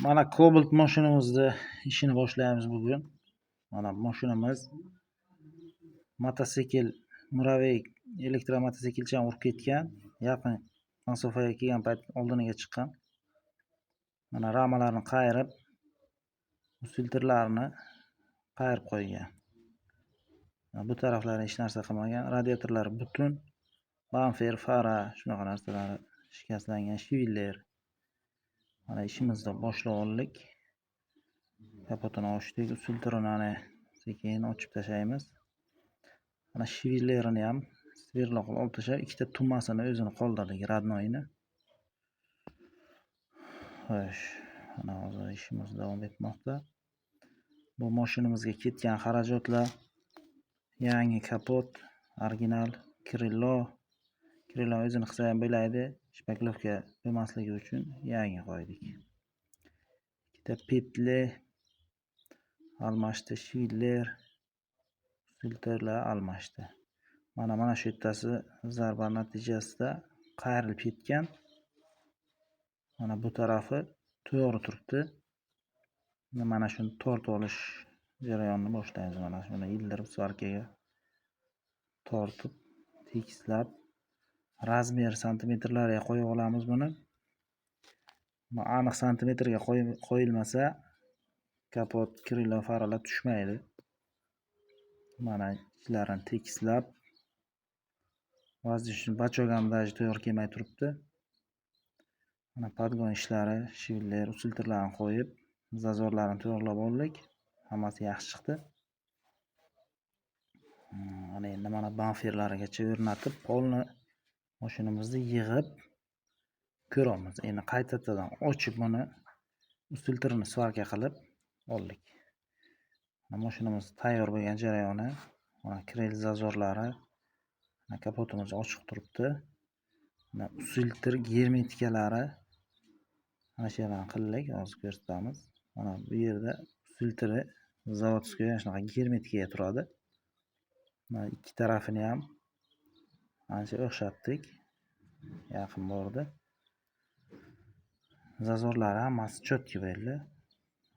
Mana Cobalt mashinamizni ishini boshlaymiz bugun. Mana mashinamiz mototsikl Muraviy elektromototsiklchan urib ketgan. Yaqin masofaga kelgan payt oldiniga chiqqan. Mana ramalarni qayirib, filtrlarni qayirib qo'ygan. Bu taraflari hech narsa qilmagan. Radiatorlar butun. Bamper, fara, shunaqa narsalar shikastlangan, shiviller. Mana ishimizni boshlab oldik. Kapotini ochdik, filtrini sekin ochib tashlaymiz. Mana shivillerini ham sverloq olib tashlab, ikkita tugmasini o'zini qoldirdik, radnoyini. Xo'sh, mana hozir ishimiz davom etmoqda. Bu mashinamizga ketgan xarajatlar: yangi kapot, original Krillo o'zini qilsa ham bo'ladi. Shpaklovka bo'lmasligi uchun yangi qo'ydik. Ikkita petli almashdi, shiviller, filtrlar almashdi. Mana shu yertasi zarba natijasida qayrilib ketgan. Mana bu tarafi to'g'ri turibdi. Mana shuni tortib olish jarayonini boshlaymiz. Mana shuni ildirib svarkaga tortib, tekislab, razmer santimetrlarga qo'yib olamiz buni. Aniq santimetrga qo'yilmasa kapot, Krillo, faralar tushmaydi. Mana ichlarini tekislab, vazishni bachogam даже to'g'ri kelmay turibdi. Mana podgon ishlari, shiviller, filtrlarni qo'yib, zazorlarni to'g'rilab oldik. Hammasi yaxshi chiqdi. Mana endi bamperlarigacha o'rnatib, polni mashinamizni yig'ib ko'ramiz. Endi qaytadan ochib buni filtrini svarka qilib oldik. Mashinamiz tayyor bo'lgan jarayoni. Mana krel zazorlari, kapotimiz ochiq turibdi. Mana filtr germetikalari mana shu yerdan qildik, hozir ko'rsatamiz. Mana bu yerda filtri zavodskiy shunaqa germetikaga turadi. Mana ikki tarafini ham ancha o'xshatdik. Yaqin bordi. Zazorlari hammasi chotki bo'ldi.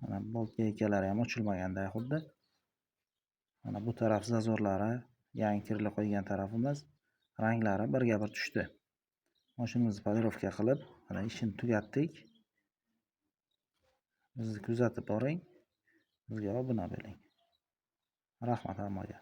Mana bolt gaykalari ham ochilmaganda xuddi. Mana bu taraf zazorlari, yangi kirli qo'ygan tarafimiz, ranglari birga bir tushdi. Mashinamizni polirovka qilib, mana ishini tugatdik. Bizni kuzatib boring. Bizga obuna bo'ling. Rahmat hammaga.